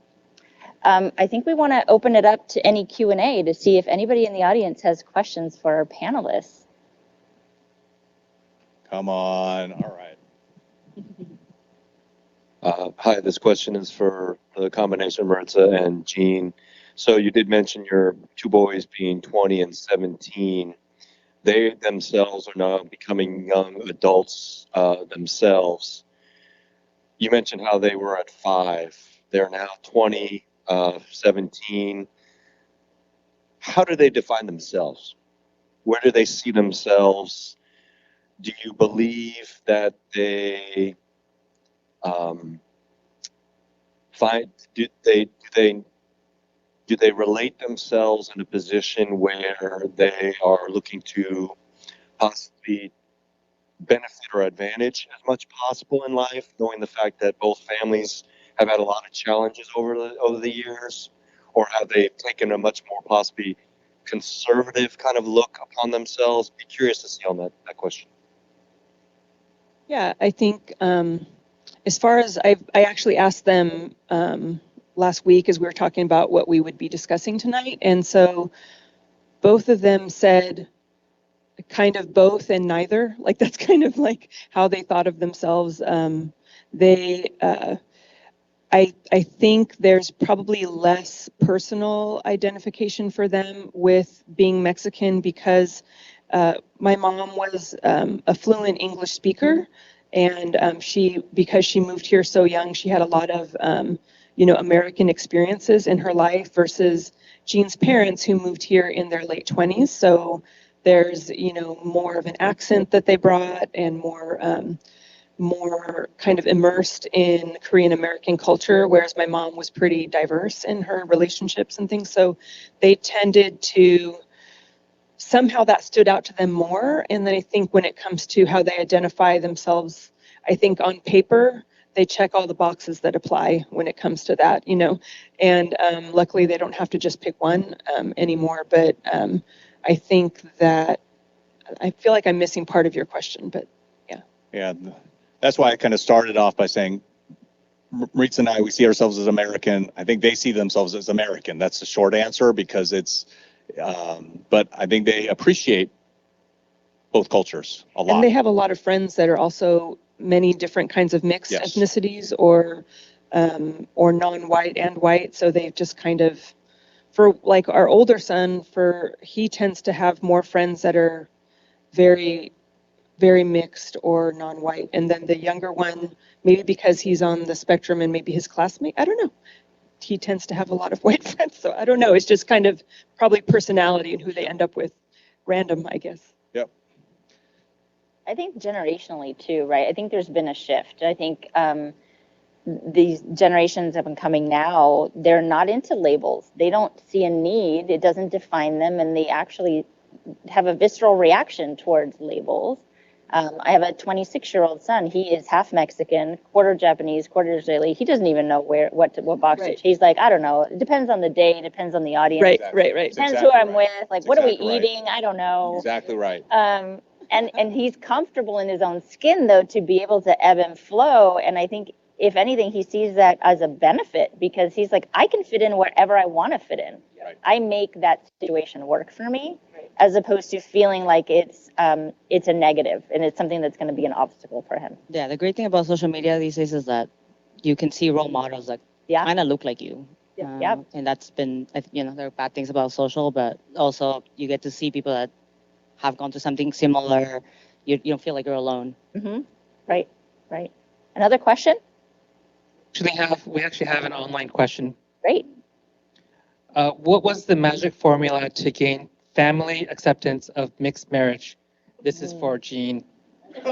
I think we want to open it up to any Q&A to see if anybody in the audience has questions for our panelists. Come on. All right. Hi, this question is for the combination of Maritza and Jean. So you did mention your two boys being 20 and 17. They themselves are now becoming young adults themselves. You mentioned how they were at 5. They're now 20, 17. How do they define themselves? Where do they see themselves? Do you believe that they do they relate themselves in a position where they are looking to possibly benefit or advantage as much possible in life, knowing the fact that both families have had a lot of challenges over the years? Or have they taken a much more possibly conservative kind of look upon themselves? Be curious to see on that question. Yeah, I think as far as I actually asked them last week as we were talking about what we would be discussing tonight. And so both of them said kind of both and neither. Like that's kind of like how they thought of themselves. I think there's probably less personal identification for them with being Mexican, because my mom was a fluent English speaker, and because she moved here so young, she had a lot of American experiences in her life, versus Jean's parents, who moved here in their late 20s. So there's more of an accent that they brought, and more kind of immersed in Korean American culture, whereas my mom was pretty diverse in her relationships and things. So they tended to, somehow that stood out to them more. And then I think when it comes to how they identify themselves, I think on paper, they check all the boxes that apply when it comes to that, and luckily they don't have to just pick one anymore. But I think that I feel like I'm missing part of your question, but yeah. Yeah. That's why I kind of started off by saying, Maritza and I, we see ourselves as American. I think they see themselves as American. That's the short answer, because but I think they appreciate both cultures a lot. And they have a lot of friends that are also many different kinds of mixed Yes. ethnicities, or non-white and white. So they've just kind of, for like our older son, he tends to have more friends that are very, very mixed or non-white. And then the younger one, maybe because he's on the spectrum and maybe his classmate, I don't know, he tends to have a lot of white friends. So I don't know. It's just kind of probably personality and who they end up with. Random, I guess. Yep. I think generationally too, right? I think there's been a shift. I think these generations up and coming now, they're not into labels. They don't see a need. It doesn't define them, and they actually have a visceral reaction towards labels. I have a 26-year-old son. He is half Mexican, quarter Japanese, quarter Israeli. He doesn't even know what box to. He's like, I don't know. It depends on the day. It depends on the audience. Right. Depends exactly who I'm right. with. Like, That's what are we exactly right. eating? I don't know. Exactly right. And he's comfortable in his own skin, though, to be able to ebb and flow. And I think if anything, he sees that as a benefit because he's like, I can fit in wherever I want to fit in. Right. I make that situation work for me, as opposed to feeling like it's a negative and it's something that's going to be an obstacle for him. Yeah, the great thing about social media these days is that you can see role models that Yeah. kind of look like you. Yep. And that's been, there are bad things about social, but also you get to see people that have gone through something similar. You don't feel like you're alone. Mm-hmm. Right. Another question? We actually have an online question. Great. What was the magic formula to gain family acceptance of mixed marriage? This is for Jean. You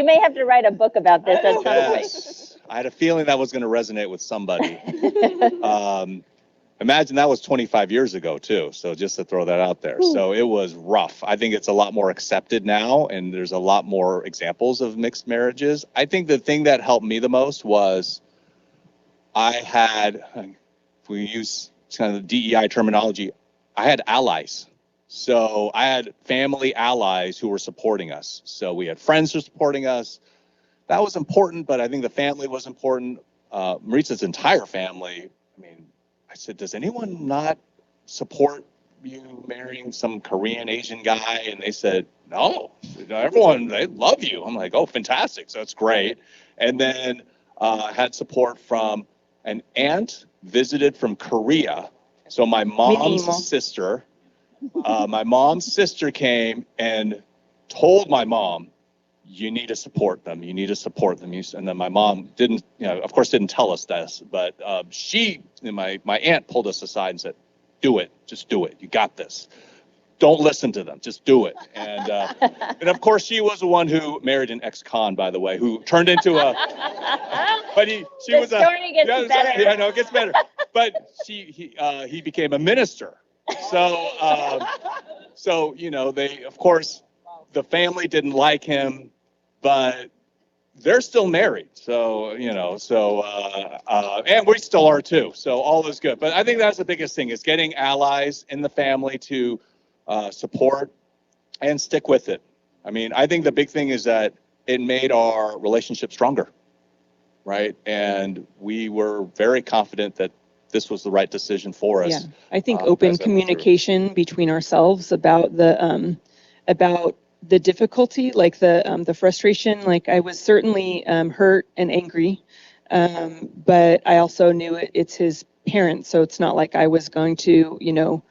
may have to write a book about this at some point. Yes. I had a feeling that was going to resonate with somebody. Imagine that was 25 years ago too. So just to throw that out there. So it was rough. I think it's a lot more accepted now, and there's a lot more examples of mixed marriages. I think the thing that helped me the most was I had, if we use kind of the DEI terminology, I had allies. So I had family allies who were supporting us. So we had friends who were supporting us. That was important, but I think the family was important. Maritza's entire family, I mean, I said, does anyone not support you marrying some Korean Asian guy? And they said, no, everyone, they love you. I'm like, oh, fantastic. So it's great. And then had support from an aunt visited from Korea. So my mom's sister came and told my mom, you need to support them. You need to support them. And then my mom didn't, of course, didn't tell us this, but my aunt pulled us aside and said, do it. Just do it. You got this. Don't listen to them. Just do it. And of course, she was the one who married an ex-con, by the way, who turned into a. But she was a. Story gets better. Yeah, no, it gets better. But he became a minister. So they, of course, the family didn't like him, but they're still married. So and we still are too. So all is good. But I think that's the biggest thing is getting allies in the family to support and stick with it. I mean, I think the big thing is that it made our relationship stronger, right? And we were very confident that this was the right decision for us. Yeah, I think open communication between ourselves about the difficulty, like the frustration. Like I was certainly hurt and angry, but I also knew it's his parents, so it's not like I was going to,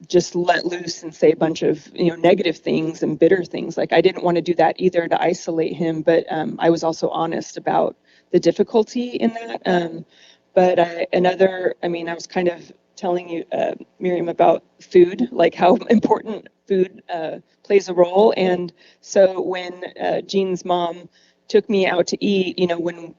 just let loose and say a bunch of negative things and bitter things. Like I didn't want to do that either to isolate him, but I was also honest about the difficulty in that. But I was kind of telling you, Miriam, about food, like how important food plays a role. And so when Jean's mom took me out to eat,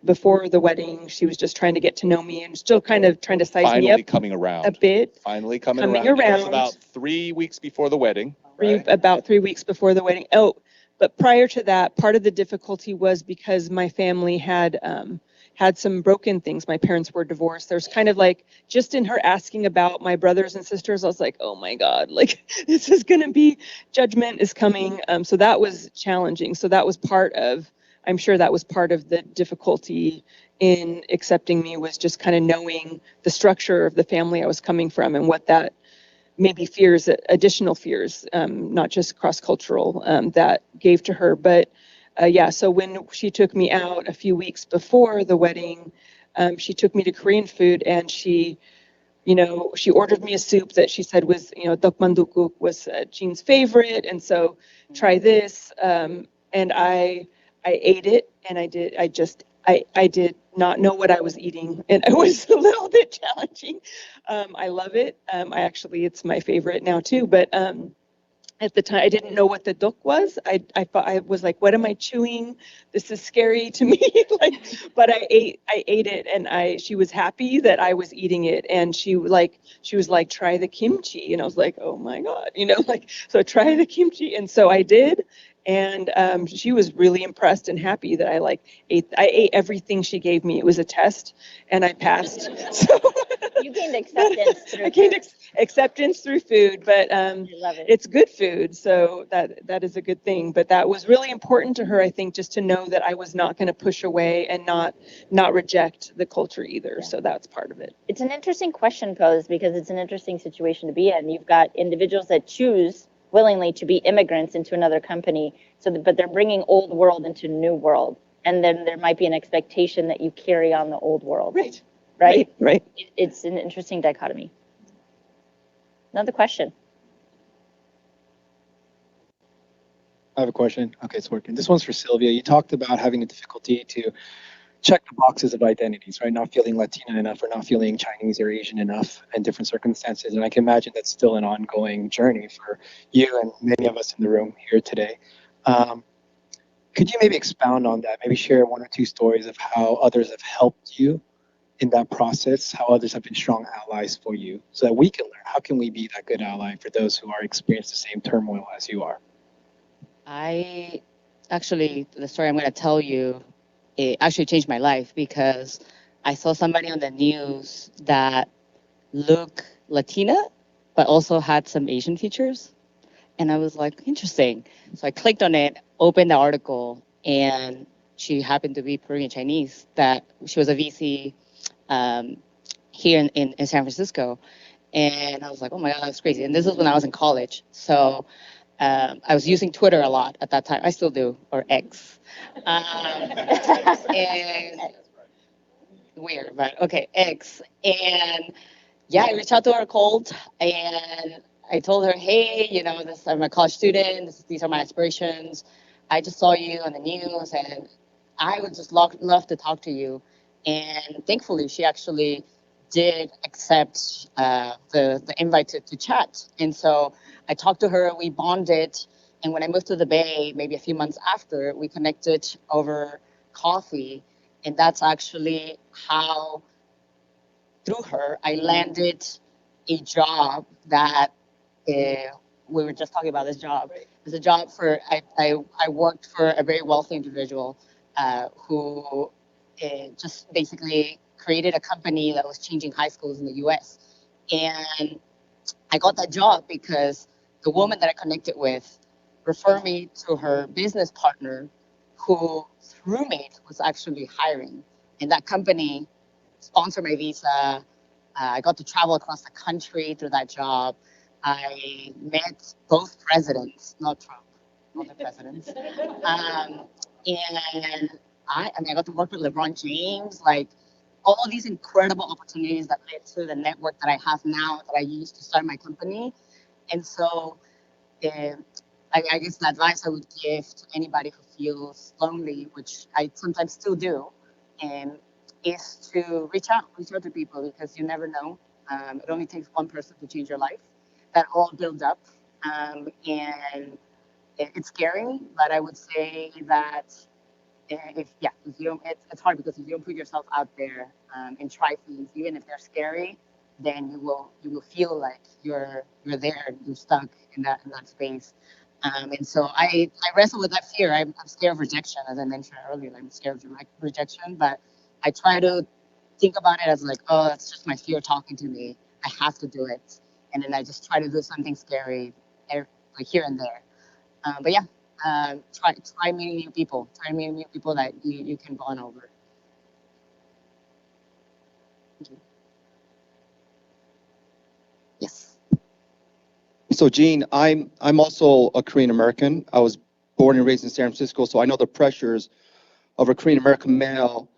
before the wedding, she was just trying to get to know me and still kind of trying to size me up coming around a bit. Finally coming around. It was about 3 weeks before the wedding. Right? About 3 weeks before the wedding. Oh, but prior to that, part of the difficulty was because my family had some broken things. My parents were divorced. There's kind of like, just in her asking about my brothers and sisters, I was like, oh my God, like this is going to be, judgment is coming. So that was challenging. So that was I'm sure that was part of the difficulty in accepting me, was just kind of knowing the structure of the family I was coming from and what that maybe additional fears, not just cross-cultural, that gave to her. But so when she took me out a few weeks before the wedding, she took me to Korean food, and she ordered me a soup that she said was, dokmandukuk was Jean's favorite. And so try this. And I ate it, and I did not know what I was eating, and it was a little bit challenging. I love it. It's my favorite now too, but at the time I didn't know what the dok was. I thought, I was like, what am I chewing? This is scary to me. But I ate it, and she was happy that I was eating it, and she was like, try the kimchi, and I was like, oh my God, so try the kimchi, and so I did. And she was really impressed and happy that I ate everything she gave me. It was a test, and I passed. So You gained acceptance through I gained food. acceptance through food, but I love it. it's good food, so that is a good thing. But that was really important to her, I think, just to know that I was not going to push away and not reject the culture either. Yeah. So that's part of it. It's an interesting question posed because it's an interesting situation to be in. You've got individuals that choose willingly to be immigrants into another company, but they're bringing old world into new world, and then there might be an expectation that you carry on the old world. Right. It's an interesting dichotomy. Another question. I have a question. Okay, it's working. This one's for Sylvia. You talked about having a difficulty to check the boxes of identities, right? Not feeling Latina enough or not feeling Chinese or Asian enough in different circumstances. And I can imagine that's still an ongoing journey for you and many of us in the room here today. Could you maybe expound on that? Maybe share one or two stories of how others have helped you in that process, how others have been strong allies for you, so that we can learn. How can we be that good ally for those who are experiencing the same turmoil as you are? The story I'm going to tell you, it actually changed my life because I saw somebody on the news that looked Latina, but also had some Asian features. And I was like, interesting. So I clicked on it, opened the article, and she happened to be Peruvian Chinese, that she was a VC here in San Francisco. And I was like, oh my God, that's crazy. And this is when I was in college. So I was using Twitter a lot at that time. I still do, or X. And weird, but okay, X. And yeah, I reached out to her cold and I told her, hey, I'm a college student. These are my aspirations. I just saw you on the news and I would just love to talk to you. And thankfully, she actually did accept the invite to chat. And so I talked to her, we bonded. And when I moved to the Bay, maybe a few months after, we connected over coffee. And that's actually how, through her, I landed a job that we were just talking about this job. It was a job I worked for a very wealthy individual who just basically created a company that was changing high schools in the US. And I got that job because the woman that I connected with referred me to her business partner whose roommate was actually hiring. And that company sponsored my visa. I got to travel across the country through that job. I met both presidents, not Trump, not the presidents. And I got to work with LeBron James, like all of these incredible opportunities that led to the network that I have now that I used to start my company. And so I guess the advice I would give to anybody who feels lonely, which I sometimes still do, is to reach out to people because you never know. It only takes one person to change your life. That all builds up. And it's scary, but I would say that if you don't, it's hard because if you don't put yourself out there and try things, even if they're scary, then you will feel like you're there, you're stuck in that space. And so I wrestle with that fear. I'm scared of rejection, as I mentioned earlier. I'm scared of rejection, but I try to think about it as like, oh, that's just my fear talking to me. I have to do it, and then I just try to do something scary, like here and there. But yeah, try meeting new people. Try meeting new people that you can bond over. Thank you. Yes. So Gene, I'm also a Korean American. I was born and raised in San Francisco, so I know the pressures of a Korean American male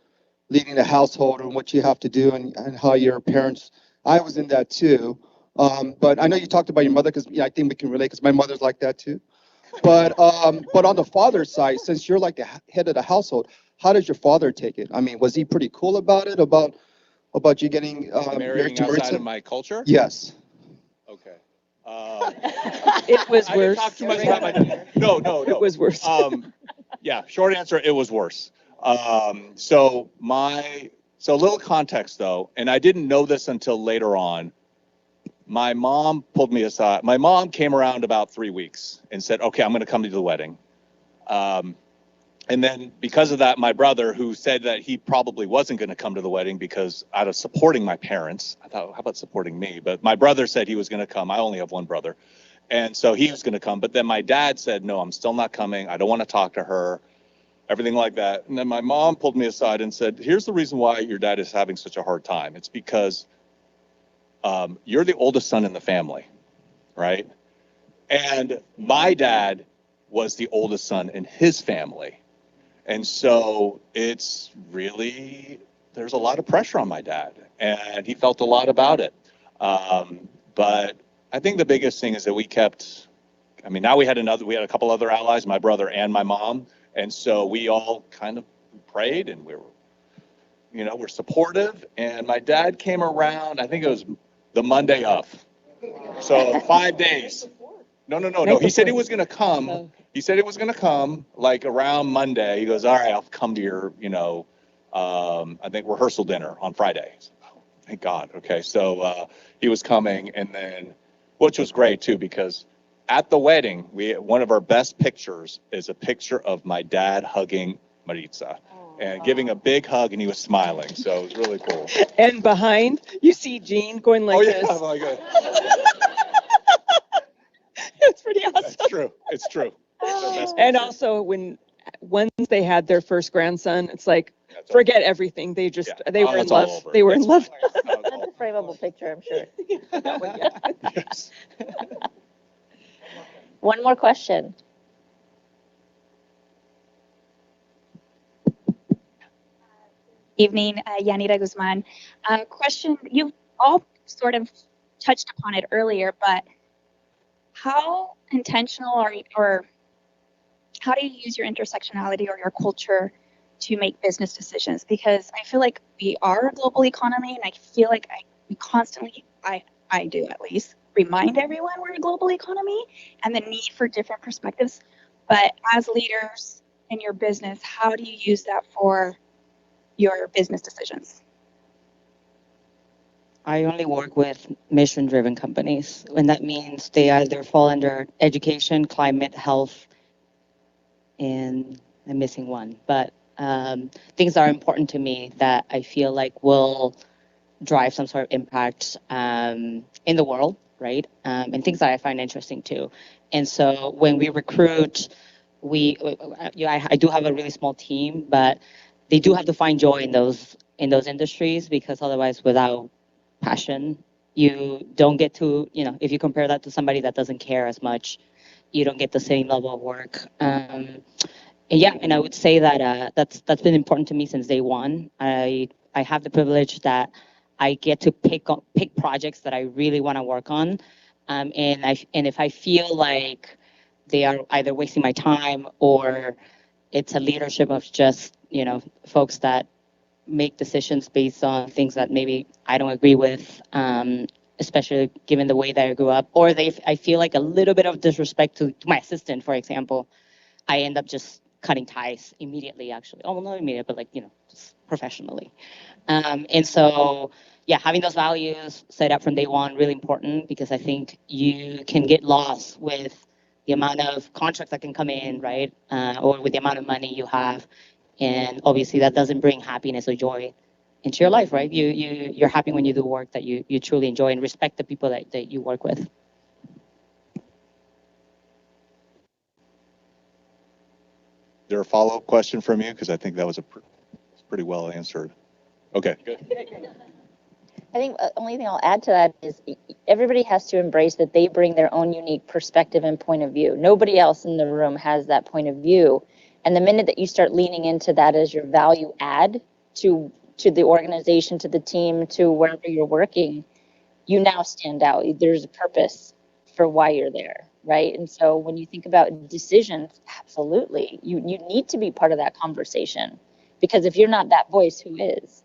leading the household and what you have to do and how your parents. I was in that too. But I know you talked about your mother because I think we can relate because my mother's like that too. But on the father's side, since you're like the head of the household, how does your father take it? I mean, was he pretty cool about it? About you getting married Marrying to outside Maritza? of my culture? Yes. Okay. It was I didn't worse. talk too much about my. No. It was worse. Yeah. Short answer, it was worse. So a little context though, and I didn't know this until later on. My mom pulled me aside. My mom came around about 3 weeks and said, "Okay, I'm going to come to the wedding." And then because of that, my brother, who said that he probably wasn't going to come to the wedding because out of supporting my parents, I thought, how about supporting me? But my brother said he was going to come. I only have one brother. And so he was going to come. But then my dad said, no, I'm still not coming. I don't want to talk to her, everything like that. And then my mom pulled me aside and said, here's the reason why your dad is having such a hard time. It's because you're the oldest son in the family, right? And my dad was the oldest son in his family. And so it's really, there's a lot of pressure on my dad, and he felt a lot about it. But I think the biggest thing is that we kept, I mean, now we had a couple other allies, my brother and my mom. And so we all kind of prayed, and we're supportive. And my dad came around, I think it was the Monday of. So 5 days. No. He said he was going to come. He said he was going to come like around Monday. He goes, all right, I'll come to your, I think rehearsal dinner on Friday. Oh, thank God. Okay. So he was coming, and then, which was great too, because at the wedding, one of our best pictures is a picture of my dad hugging Maritza and giving a big hug, and he was smiling. So it was really cool. And behind, you see Jean going like this. Oh my God. It's pretty awesome. It's true. It's true. And also once they had their first grandson, it's like, forget everything. They were in love. They were in love. That's a frameable picture, I'm sure. Yes. One more question. Evening, Yanira Guzman. Question, you all sort of touched upon it earlier, but how intentional or how do you use your intersectionality or your culture to make business decisions? Because I feel like we are a global economy, and I feel like we constantly, I do at least, remind everyone we're a global economy and the need for different perspectives. But as leaders in your business, how do you use that for your business decisions? I only work with mission-driven companies, and that means they either fall under education, climate, health, and I'm missing one. But things that are important to me that I feel like will drive some sort of impact in the world, right? And things that I find interesting too. And so when we recruit, I do have a really small team, but they do have to find joy in those industries, because otherwise, without passion, you don't get to, if you compare that to somebody that doesn't care as much, you don't get the same level of work. And I would say that that's been important to me since day one. I have the privilege that I get to pick projects that I really want to work on, and if I feel like they are either wasting my time or it's a leadership of just folks that make decisions based on things that maybe I don't agree with, especially given the way that I grew up, or I feel like a little bit of disrespect to my assistant, for example, I end up just cutting ties immediately, actually. Oh, well, not immediately, but just professionally. And so, having those values set up from day one, really important, because I think you can get lost with the amount of contracts that can come in, right? Or with the amount of money you have. And obviously that doesn't bring happiness or joy into your life, right? You're happy when you do work that you truly enjoy and respect the people that you work with. Is there a follow-up question from you? Because I think that was pretty well answered. Okay, good. I think the only thing I'll add to that is everybody has to embrace that they bring their own unique perspective and point of view. Nobody else in the room has that point of view. And the minute that you start leaning into that as your value add to the organization, to the team, to wherever you're working, you now stand out. There's a purpose for why you're there, right? And so when you think about decisions, absolutely, you need to be part of that conversation, because if you're not that voice, who is?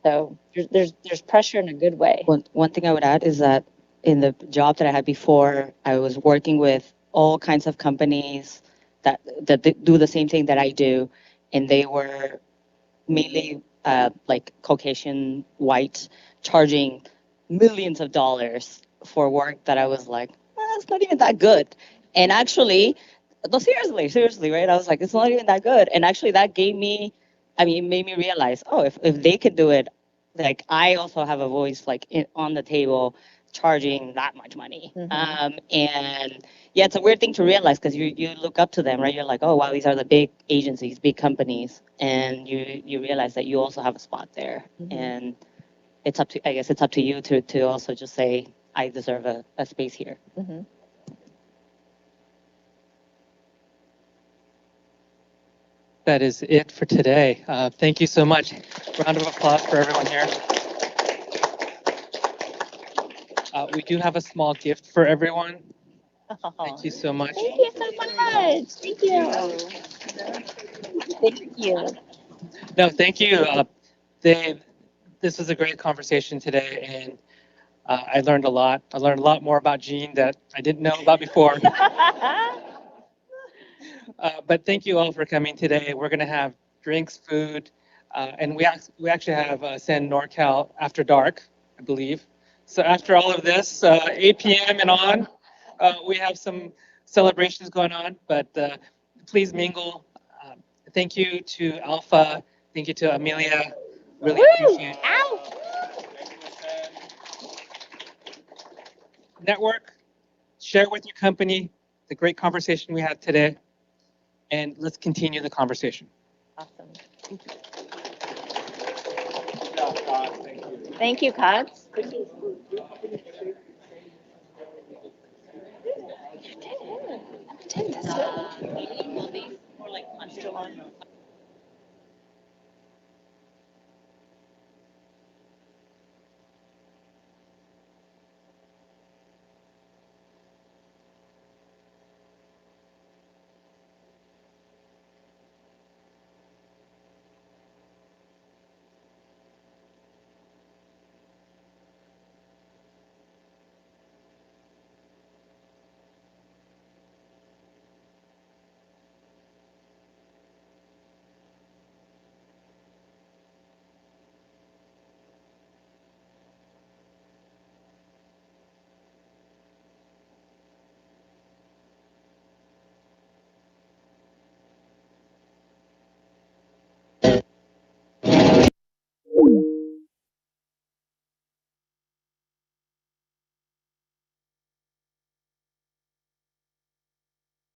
So there's pressure in a good way. One thing I would add is that in the job that I had before, I was working with all kinds of companies that do the same thing that I do, and they were mainly like Caucasian, white, charging millions of dollars for work that I was like, that's not even that good. And actually, no, seriously, right? I was like, it's not even that good. And actually, that gave me, I mean, it made me realize, oh, if they could do it, like I also have a voice like on the table, charging that much money. And yeah, it's a weird thing to realize because you look up to them, right? You're like, oh wow, these are the big agencies, big companies, and you realize that you also have a spot there, and it's up to, I guess it's up to you to also just say, I deserve a space here. That is it for today. Thank you so much. Round of applause for everyone here. We do have a small gift for everyone. Thank you so much. Thank you so much. Thank you. Thank you. No, thank you, Dave. This was a great conversation today, and I learned a lot. I learned a lot more about Jean that I didn't know about before. But thank you all for coming today. We're going to have drinks, food, and we actually have Ascend NorCal after dark, I believe. So after all of this, 8 p.m. and on, we have some celebrations going on, but please mingle. Thank you to Alpha. Thank you to Amelia. Really appreciate it. Ow. Network, share with your company the great conversation we had today, and let's continue the conversation. Awesome. Thank you, Katz. You did it. You did this.